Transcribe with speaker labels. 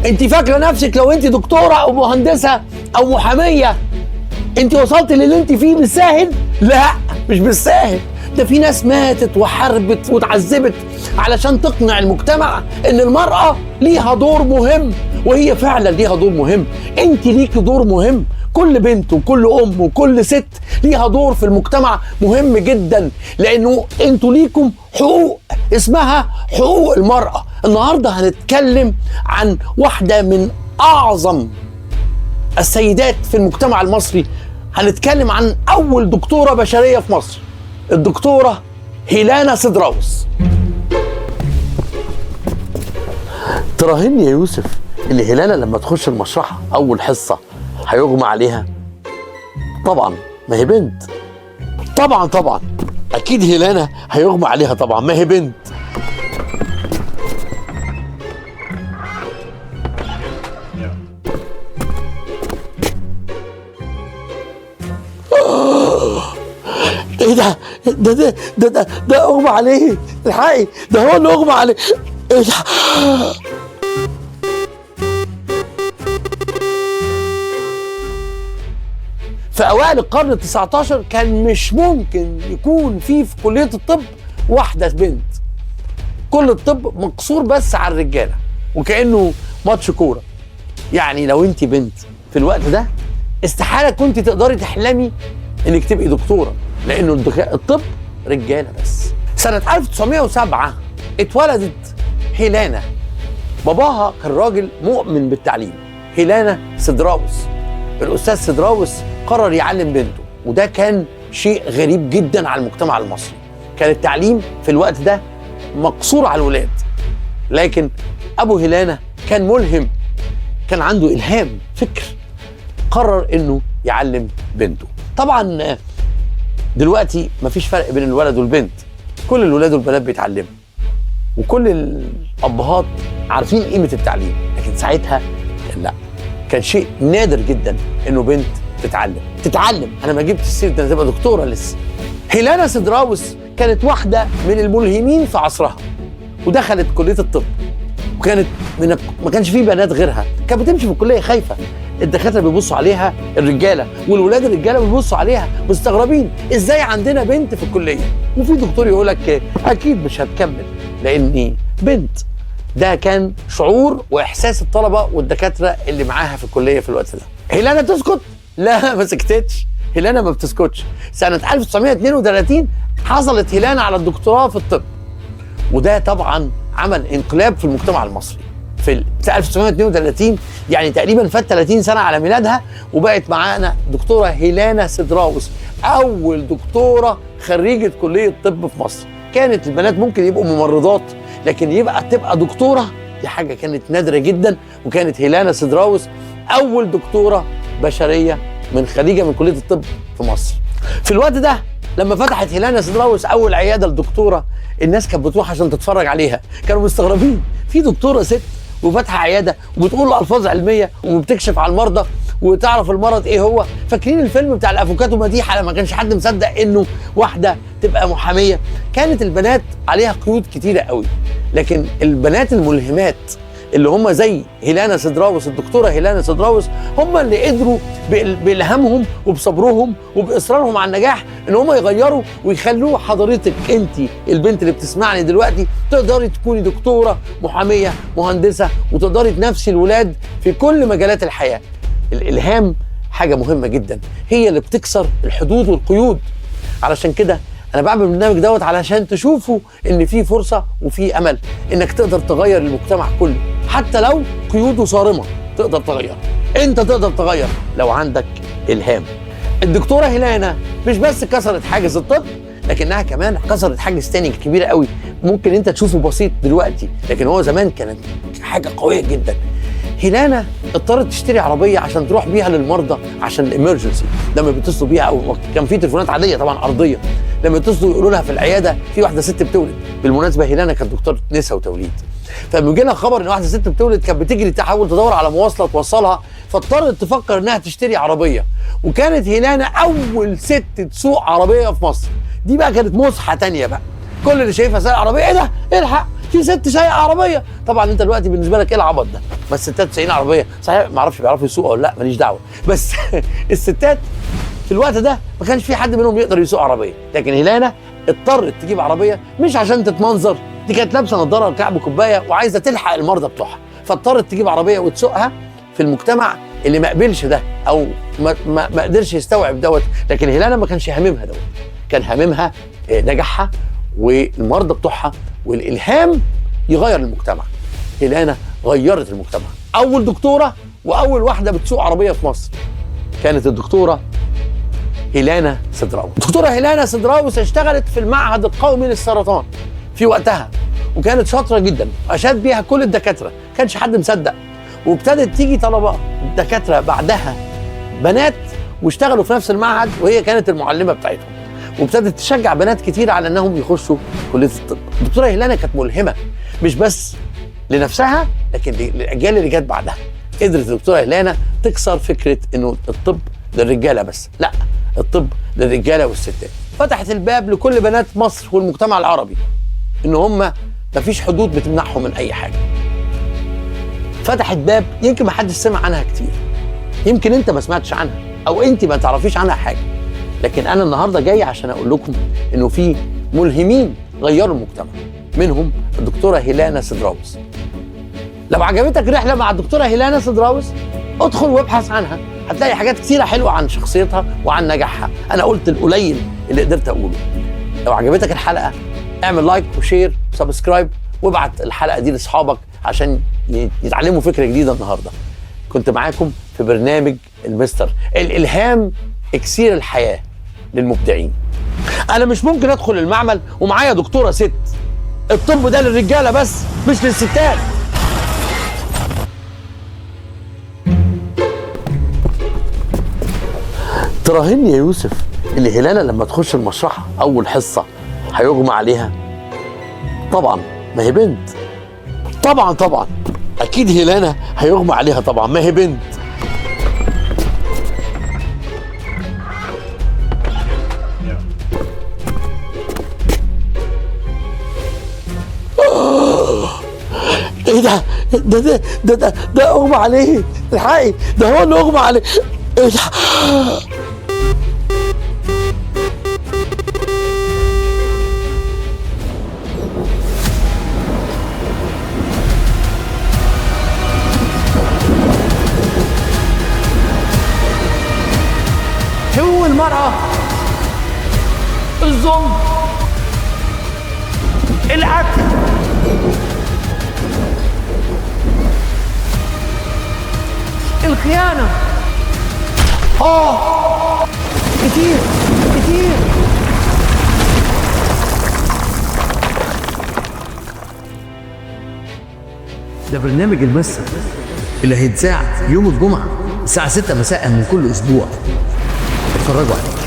Speaker 1: انت فاكره نفسك لو انت دكتوره او مهندسه او محاميه انت وصلت للي انت فيه بالساهل؟ لا، مش بالساهل. ده في ناس ماتت وحاربت واتعذبت علشان تقنع المجتمع ان المرأة ليها دور مهم، وهي فعلا ليها دور مهم. انت ليكي دور مهم، كل بنت وكل ام وكل ست ليها دور في المجتمع مهم جدا، لانه انتوا ليكم حقوق اسمها حقوق المرأة. النهاردة هنتكلم عن واحدة من اعظم السيدات في المجتمع المصري. هنتكلم عن اول دكتورة بشرية في مصر، الدكتورة هيلانا سيدراوس. تراهني يا يوسف اللي هيلانا لما تخش المشرحة أول حصة هيغمى عليها؟ طبعا، ما هي بنت. طبعا أكيد هيلانا هيغمى عليها، طبعا ما هي بنت. ايه ده اغمى عليه، الحقي ده هو اللي اغمى عليه. ايه ده؟ في اوائل القرن ال19 كان مش ممكن يكون في كلية الطب واحدة بنت. كل الطب مقصور بس على الرجالة، وكأنه ماتش كورة. يعني لو انت بنت في الوقت ده استحالة كنت تقدري تحلمي انك تبقي دكتورة، لانه الطب رجاله بس. سنه 1907 اتولدت هيلانا. باباها كان راجل مؤمن بالتعليم، هيلانا سيدراوس. الاستاذ سيدراوس قرر يعلم بنته، وده كان شيء غريب جدا على المجتمع المصري. كان التعليم في الوقت ده مقصور على الولاد، لكن ابو هيلانا كان ملهم، كان عنده الهام، فكر، قرر انه يعلم بنته. طبعا دلوقتي مفيش فرق بين الولد والبنت، كل الولاد والبنات بيتعلموا، وكل الابهات عارفين قيمه التعليم، لكن ساعتها لا، كان شيء نادر جدا انه بنت تتعلم. انا ما جبت السيره ده، تبقى دكتوره لسه. هيلانا سيدراوس كانت واحده من الملهمين في عصرها، ودخلت كليه الطب، وكانت ما كانش فيه بنات غيرها. كانت بتمشي في الكليه خايفه، الدكاتره بيبصوا عليها الرجاله، والولاد الرجاله بيبصوا عليها مستغربين ازاي عندنا بنت في الكليه. وفي دكتور يقول لك اكيد مش هتكمل لاني بنت. ده كان شعور واحساس الطلبه والدكاتره اللي معاها في الكليه في الوقت ده. هيلانا تسكت؟ لا، ما سكتتش. هيلانا ما بتسكتش. سنه 1932 حصلت هيلانا على الدكتوراه في الطب، وده طبعا عمل انقلاب في المجتمع المصري. في 1932 يعني تقريبا فات 30 سنه على ميلادها، وبقت معانا دكتوره هيلانا سيدراوس، اول دكتوره خريجه كليه طب في مصر. كانت البنات ممكن يبقوا ممرضات، لكن تبقى دكتوره دي حاجه كانت نادره جدا. وكانت هيلانا سيدراوس اول دكتوره بشريه خريجه من كليه الطب في مصر. في الوقت ده لما فتحت هيلانا سيدراوس اول عياده لدكتوره، الناس كانت بتروح عشان تتفرج عليها، كانوا مستغربين في دكتوره ست وفاتحه عياده وبتقول الفاظ علميه وبتكشف على المرضى وتعرف المرض ايه هو. فاكرين الفيلم بتاع الافوكاتو مديحه لما كانش حد مصدق انه واحده تبقى محاميه؟ كانت البنات عليها قيود كتيره قوي، لكن البنات الملهمات اللي هم زي هيلانا سيدراوس، الدكتوره هيلانا سيدراوس، هم اللي قدروا بإلهامهم وبصبرهم وبإصرارهم على النجاح ان هم يغيروا ويخلوا حضرتك انت البنت اللي بتسمعني دلوقتي تقدري تكوني دكتوره، محاميه، مهندسه، وتقدري تنافسي الولاد في كل مجالات الحياه. الإلهام حاجه مهمه جدا، هي اللي بتكسر الحدود والقيود. علشان كده انا بعمل البرنامج دوت علشان تشوفوا ان في فرصه وفي امل انك تقدر تغير المجتمع كله، حتى لو قيوده صارمه تقدر تغير. انت تقدر تغير لو عندك الهام. الدكتوره هيلانا مش بس كسرت حاجز الطب، لكنها كمان كسرت حاجز تاني كبير قوي ممكن انت تشوفه بسيط دلوقتي، لكن هو زمان كانت حاجه قويه جدا. هيلانا اضطرت تشتري عربيه عشان تروح بيها للمرضى عشان الامرجنسي، لما بيتصلوا بيها، او كان في تليفونات عاديه طبعا ارضيه، لما يتصلوا يقولوا لها في العياده في واحده ست بتولد. بالمناسبه هيلانا كانت دكتوره نساء وتوليد، فلما يجي لها خبر ان واحده ست بتولد كانت بتجري تحاول تدور على مواصله توصلها، فاضطرت تفكر انها تشتري عربيه. وكانت هيلانا اول ست تسوق عربيه في مصر. دي بقى كانت مسحه تانيه بقى، كل اللي شايفها سايق عربيه ايه ده؟ الحق في ست سايقه عربيه. طبعا انت دلوقتي بالنسبه لك ايه العبط ده؟ ما الستات سايقين عربيه صحيح، ما اعرفش بيعرفوا يسوقوا ولا لا، ماليش دعوه، بس الستات في الوقت ده ما كانش في حد منهم يقدر يسوق عربيه، لكن هيلانا اضطرت تجيب عربيه مش عشان تتمنظر، دي كانت لابسه نظاره وكعب كوبايه وعايزه تلحق المرضى بتوعها، فاضطرت تجيب عربيه وتسوقها في المجتمع اللي ما قبلش ده او ما قدرش يستوعب دوت. لكن هيلانا ما كانش هاممها دوت، كان هاممها نجاحها والمرضى بتوعها والالهام يغير المجتمع. هيلانا غيرت المجتمع. اول دكتوره واول واحده بتسوق عربيه في مصر كانت الدكتوره هيلانا سدراوس. الدكتوره هيلانا سدراوس اشتغلت في المعهد القومي للسرطان في وقتها، وكانت شاطره جدا، اشاد بيها كل الدكاتره، كانش حد مصدق. وابتدت تيجي طلبه دكاتره بعدها بنات واشتغلوا في نفس المعهد، وهي كانت المعلمه بتاعتهم، وابتدت تشجع بنات كتير على انهم يخشوا كليه الطب. الدكتوره هيلانا كانت ملهمه مش بس لنفسها لكن للاجيال اللي جت بعدها. قدرت الدكتوره هيلانا تكسر فكره انه الطب للرجاله بس، لا، الطب للرجاله والستات. فتحت الباب لكل بنات مصر والمجتمع العربي ان هم مفيش حدود بتمنعهم من اي حاجه. فتحت باب يمكن ما حدش سمع عنها كتير، يمكن انت ما سمعتش عنها او انت ما تعرفيش عنها حاجه، لكن انا النهارده جاي عشان اقول لكم انه في ملهمين غيروا المجتمع، منهم الدكتوره هيلانا سدراوس. لو عجبتك رحله مع الدكتوره هيلانا سدراوس ادخل وابحث عنها، هتلاقي حاجات كتيره حلوه عن شخصيتها وعن نجاحها. انا قلت القليل اللي قدرت اقوله. لو عجبتك الحلقه اعمل لايك وشير وسبسكرايب وابعت الحلقه دي لاصحابك عشان يتعلموا فكره جديده النهارده. كنت معاكم في برنامج المستر، الالهام اكسير الحياه للمبدعين. انا مش ممكن ادخل المعمل ومعايا دكتوره ست. الطب ده للرجاله بس مش للستات. تراهني يا يوسف اللي هيلانا لما تخش المشرحه اول حصه هيغمى عليها؟ طبعا ما هي بنت. طبعا اكيد هيلانا هيغمى عليها طبعا، ما هي بنت. ايه ده اغمى عليه، الحقي ده هو اللي اغمى عليه. ايه ده؟ حقوق المرأة، الظلم، القتل، الخيانة، كتير. ده برنامج المستر اللي هيتذاع يوم الجمعة الساعة 6 مساء من كل أسبوع. اتفرجوا عليه.